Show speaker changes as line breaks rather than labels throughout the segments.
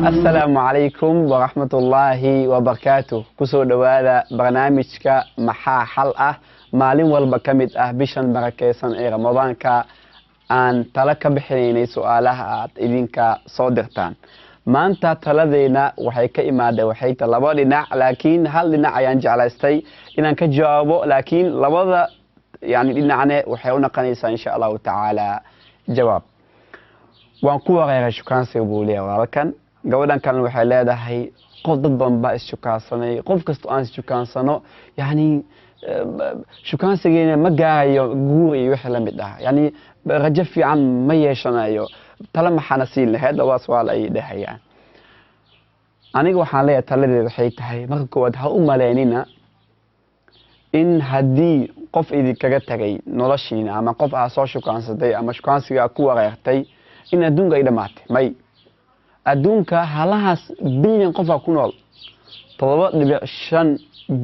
السلام عليكم ورحمة الله وبركاته كسو دوادا برنامجك محا حلقة مالين والبكمد بشان بركيسان رمضان كا aan tala ka bixinaynay su'aalaha aad idinka soo dirtaan maanta taladeena waxay ka imaadeen waxay ta laba dhinac laakiin hal dhinac ayaan jeclaystay inaan ka jawaabo laakiin labada dhinacne waxay u noqonaysaa insha Allah ta'ala jawaab waan ku wareeray shukaansiga buuliya walaalkan gabadhan kan waxay leedahay qof dad badan baa ishukaansanay qof kasto aan ishukaansano shukaansigeena ma gaayo guur iyo wixii la mid ah rajo fiican ma yeeshanayo tala maxana siin lahayd waa su'aal ay dhahayaan aniga waxaan leeyahay taladeedu waxay tahay marka koowaad ha u maleynina in haddii qof idinkaga tagay noloshiina ama qof aad soo shukaansaday ama shukaansiga ku wareertay in adduunka ay dhamaatay may adduunka halahaas bilyan qof ku nool 7.5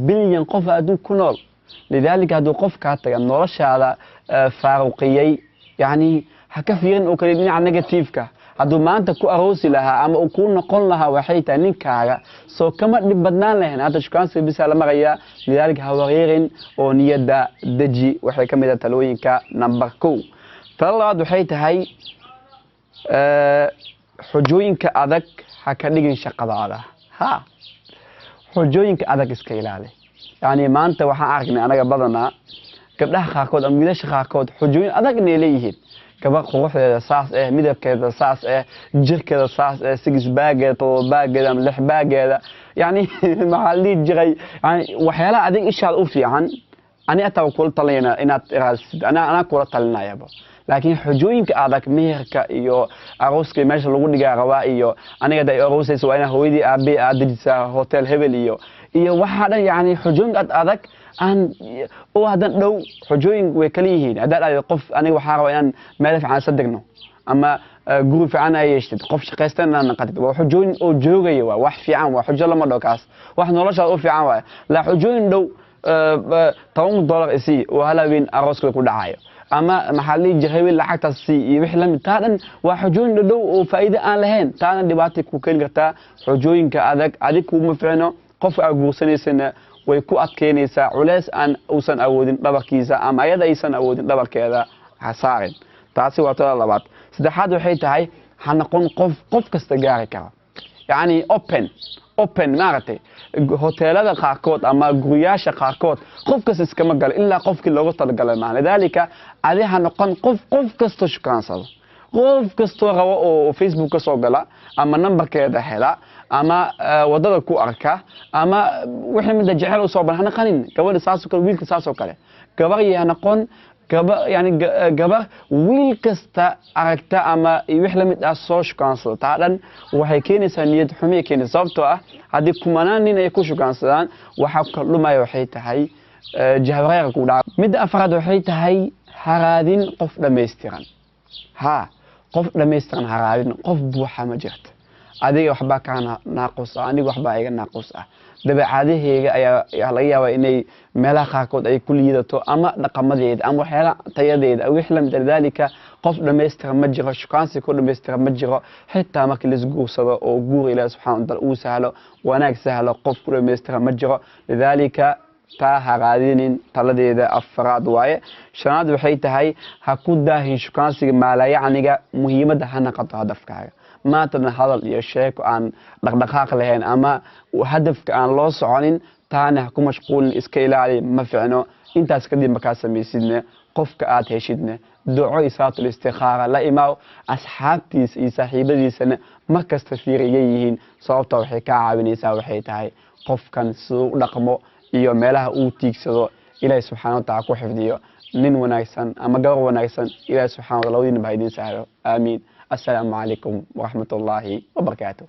bilyan qof adduunka ku nool lidaalika hadduu qof ka taga noloshaada faaruqiyay haka fiirin oo kale dhinaca negative-ka hadduu maanta ku aroosi lahaa ama uu ku noqon lahaa waxay tahay ninkaaga soo kama dhib badnaan lahayn hadda shukaansiga bisa la marayaa lidaalika ha wareerin oo niyada daji waxay ka mid ah talooyinka number 2 talabaad waxay tahay xujooyinka adag ha ka dhigin shaqadaada xujooyinka adag iska ilaali maanta waxaan aragnay anaga badanaa gabdhaha qaarkood ama wiilasha qaarkood xujooyin adag inay leeyihiin gabadh quruxdeeda saas midabkeeda saas jirkeeda saas six baageeda todoba baageeda ama lix baageeda maxaa la jiray waxyaalaha adig ishaad u fiican ani ataa kula talinayna inaad raadsid ana kula talinayaba laakiin xujooyinka adag meherka iyo arooska meesha lagu dhigaa rabaa iyo aniga day aroosayso waa ina hooyadii aabe aad dejisa hotel hebel iyo waxa dhan xujooyin adag aan oo hadan dhow xujooyin way kala yihiin haddii ay qof aniga waxa rabaa inaan meel fiican sadegno ama group fiican ay yeeshid qof shaqaystaan aan qadid waa xujooyin oo joogaya waa wax fiican waa xujo lama dhookaas wax nolosha u fiican waa la xujooyin dhow $10 isi oo halaween arooska ku dhacayo ama maxalli jahawi lacagtaas iyo wixii la mid taadan waa xujooyin dhow oo faa'iido aan lahayn taana dhibaato ku keen kartaa xujooyinka adag kuma fiicno qof aad guursanaysan way ku adkeynaysaa culeys aan uusan awoodin dhabarkiisa ama ayada aysan awoodin dhabarkeeda hasaarin taasi waa tada labaad saddexaad waxay tahay ha noqon qof kasta gaari kara open maaragtay hoteelada qaarkood ama guryaasha qaarkood qof kasta iskama galo ilaa qofkii loogu talagalay macna dalika adi ha noqon qof kasta shukaansado qof kasta rabo oo Facebook ka soo gala ama numberkeeda hela ama wadada ku arka ama wixii mid jecel u soo banana qanin gabadha saas oo kale wiilka saas oo kale gabar yahay noqon gabar wiil kasta aragta ama wix la mid ah soo shukaansado taadan waxay keenaysaa niyad xumo keenaysaa sababtoo ah hadii kumanaan nin ay ku shukaansadaan waxa ka dhumay waxay tahay jahwareer ku dhac mid afraad waxay tahay haraadin qof dhameystiran qof dhameystiran haraadin qof buuxa ma jirto adiga waxba ka naaqus aniga waxba iga naaqus dabeecadahayga ayaa laga yaabaa inay meelaha qaarkood ay ku liidato ama dhaqamadeeda ama waxyaalaha tayadeeda wixii la mid dalika qof dhameystiran ma jiro shukaansi ku dhameystiran ma jiro xitaa markii la isguursado oo guur Ilaahay subhanahu wa ta'ala uu sahlo wanaag sahlo qof ku dhameystiran ma jiro lidaalika taa haraadinin taladeeda afraad waaye shanaad waxay tahay ha ku daahin shukaansiga maalayacniga muhiimadda ha noqoto hadafkaaga maantana hadal iyo sheeko aan dhaqdhaqaaq lahayn ama hadafka aan loo soconin taana ku mashquulin iska ilaali ma fiicno intaas kadib markaa samaysidna qofka aad heshidna duco isaatul istikhara la imaaw asxaabtiisa iyo saaxiibadiisana markasta fiiriyeyihiin sababta waxay ka caawinaysaa waxay tahay qofkan soo dhaqmo iyo meelaha uu tiigsado Ilaahay subhanahu wa ta'ala ku xifdiyo nin wanaagsan ama gabar wanaagsan Ilaahay subhanahu wa ta'ala wadin baydin saaro aamin السلام عليكم ورحمة الله وبركاته